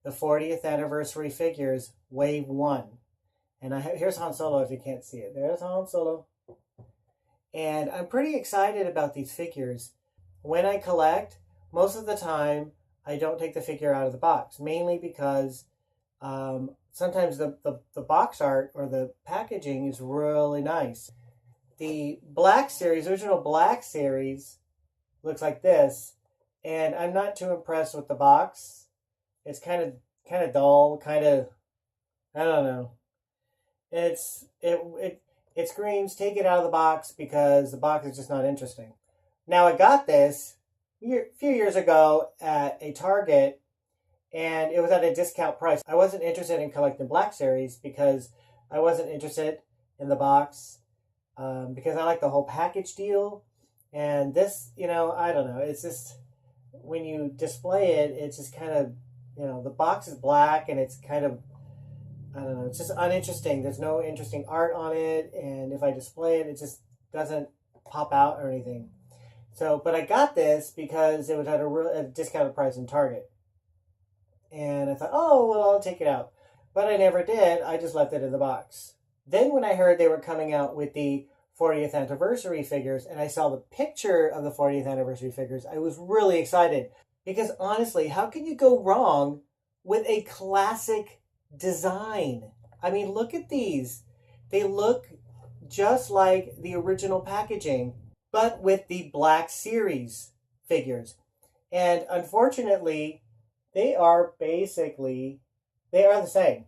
the 40th anniversary figures, Wave 1. And here's Han Solo if you can't see it. There's Han Solo. And I'm pretty excited about these figures. When I collect, most of the time, I don't take the figure out of the box, mainly because sometimes the box art or the packaging is really nice. The Black Series, original Black Series, looks like this, and I'm not too impressed with the box. It's kind of dull, I don't know. It screams, take it out of the box, because the box is just not interesting. Now, I got this a few years ago at a Target, and it was at a discount price. I wasn't interested in collecting Black Series because I wasn't interested in the box, because I like the whole package deal. And this, I don't know. It's just, when you display it, it's just kind of, the box is black and it's kind of, I don't know, it's just uninteresting. There's no interesting art on it. And if I display it, it just doesn't pop out or anything. So, but I got this because it was at a discounted price in Target. And I thought, oh, well, I'll take it out. But I never did. I just left it in the box. Then when I heard they were coming out with the 40th anniversary figures, and I saw the picture of the 40th anniversary figures, I was really excited. Because honestly, how can you go wrong with a classic design? I mean, look at these. They look just like the original packaging, but with the Black Series figures. And unfortunately, they are the same.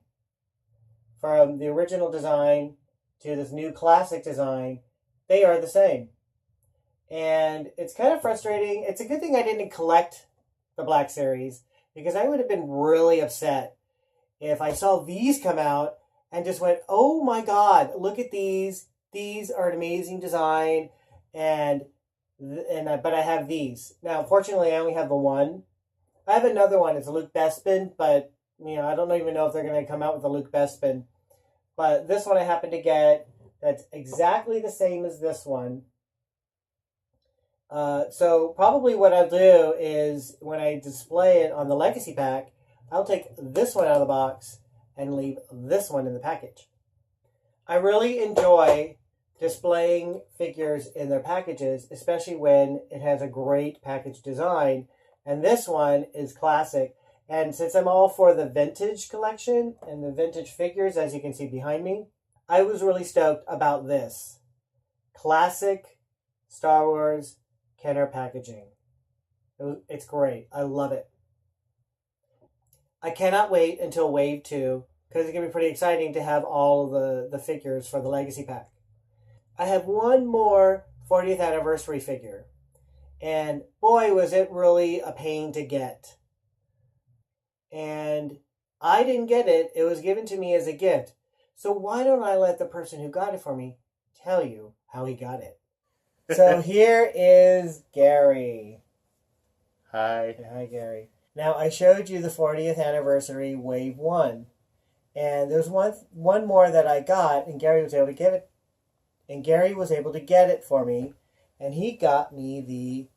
From the original design to this new classic design, they are the same. And it's kind of frustrating. It's a good thing I didn't collect the Black Series, because I would have been really upset if I saw these come out and just went, oh my God, look at these. These are an amazing design. But I have these. Now, fortunately, I only have the one. I have another one. It's a Luke Bespin, but I don't even know if they're going to come out with a Luke Bespin. But this one I happen to get that's exactly the same as this one. So probably what I'll do is, when I display it on the Legacy Pack, I'll take this one out of the box and leave this one in the package. I really enjoy displaying figures in their packages, especially when it has a great package design. And this one is classic. And since I'm all for the vintage collection and the vintage figures, as you can see behind me, I was really stoked about this. Classic Star Wars Kenner packaging. It's great. I love it. I cannot wait until Wave 2, because it's going to be pretty exciting to have all the figures for the Legacy Pack. I have one more 40th anniversary figure. And boy, was it really a pain to get. And I didn't get it. It was given to me as a gift. So why don't I let the person who got it for me tell you how he got it? So here is Gary. Hi. Hi, Gary. Now, I showed you the 40th anniversary Wave 1. And there's one more that I got, and Gary was able to get it. And Gary was able to get it for me. And he got me the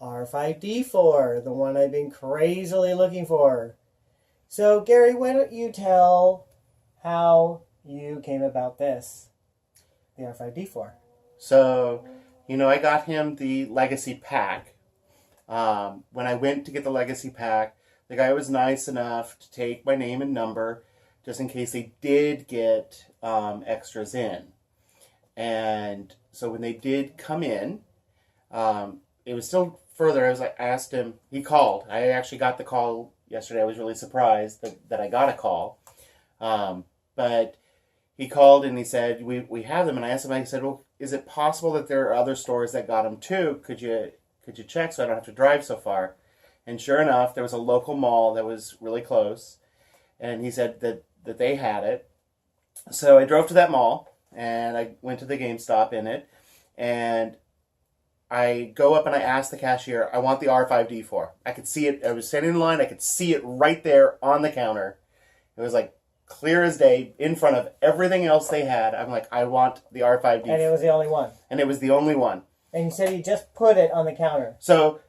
R5D4, the one I've been crazily looking for. So, Gary, why don't you tell how you came about this, the R5D4? So, I got him the Legacy Pack. When I went to get the Legacy Pack, the guy was nice enough to take my name and number, just in case they did get extras in. And so when they did come in, it was still further. I asked him, he called. I actually got the call yesterday. I was really surprised that I got a call. But he called and he said, we have them. And I asked him, I said, well, is it possible that there are other stores that got them too? Could you check so I don't have to drive so far? And sure enough, there was a local mall that was really close. And he said that they had it. So I drove to that mall and I went to the GameStop in it. And I go up and I ask the cashier, I want the R5D4. I could see it. I was standing in line. I could see it right there on the counter. It was like clear as day in front of everything else they had. I'm like, I want the R5D4. And it was the only one. And it was the only one. And you said you just put it on the counter. So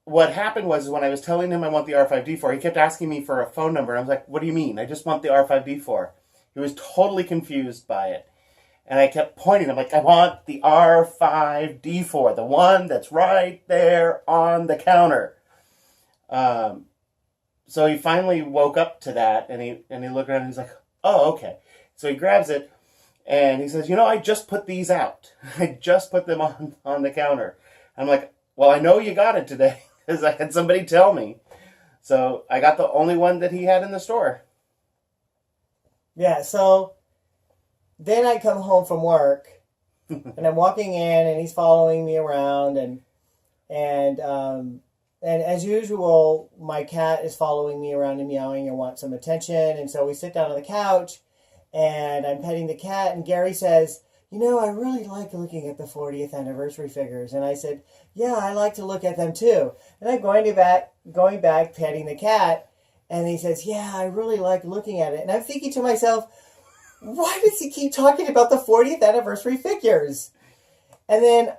what happened was when I was telling him I want the R5D4, he kept asking me for a phone number. I was like, what do you mean? I just want the R5D4. He was totally confused by it. And I kept pointing. I'm like, I want the R5D4, the one that's right there on the counter. So he finally woke up to that, and he looked around and he's like, oh, okay. So he grabs it, and he says, I just put these out. I just put them on the counter. I'm like, well, I know you got it today, because I had somebody tell me. So I got the only one that he had in the store. Yeah, so then I come home from work, and I'm walking in, and he's following me around, and as usual, my cat is following me around and meowing and wants some attention. And so we sit down on the couch, and I'm petting the cat. And Gary says, I really like looking at the 40th anniversary figures. And I said, yeah, I like to look at them too. And I'm going back, petting the cat. And he says, yeah, I really like looking at it. And I'm thinking to myself, why does he keep talking about the 40th anniversary figures? And then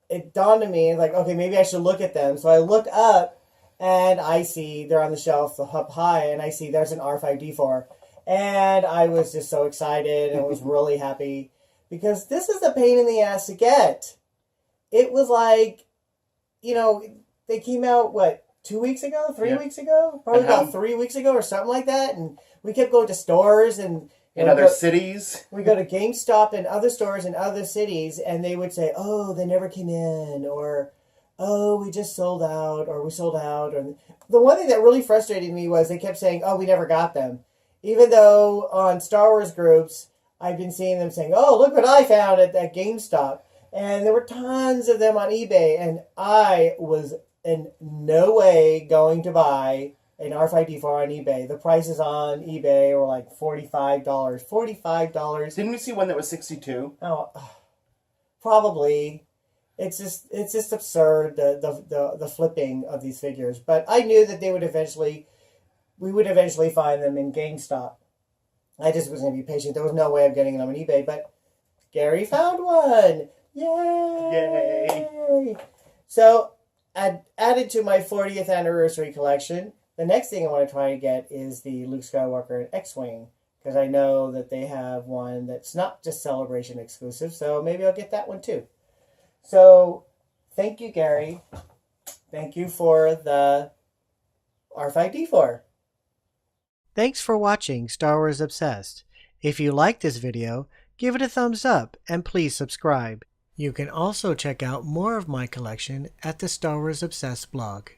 it dawned on me, like, okay, maybe I should look at them. So I look up, and I see they're on the shelf up high, and I see there's an R5D4. And I was just so excited and was really happy, because this is a pain in the ass to get. It was like, they came out, 2 weeks ago? 3 weeks ago? Probably about 3 weeks ago or something like that. And we kept going to stores and in other cities. We go to GameStop and other stores in other cities, and they would say, oh, they never came in, or, oh, we just sold out, or we sold out. Or the one thing that really frustrated me was they kept saying, oh, we never got them. Even though on Star Wars groups, I've been seeing them saying, oh, look what I found at that GameStop. And there were tons of them on eBay, and I was in no way going to buy an R5D4 on eBay. The prices on eBay were like $45. $45. Didn't we see one that was $62? Oh, probably. It's just absurd, the flipping of these figures. But I knew that we would eventually find them in GameStop. I just was going to be patient. There was no way of getting them on eBay, but Gary found one. Yay! Yay! So I added to my 40th anniversary collection. The next thing I want to try to get is the Luke Skywalker and X-Wing, because I know that they have one that's not just Celebration exclusive, so maybe I'll get that one too. So, thank you, Gary. Thank you for the R5D4. Thanks for watching Star Wars Obsessed. If you like this video, give it a thumbs up and please subscribe. You can also check out more of my collection at the Star Wars Obsessed blog.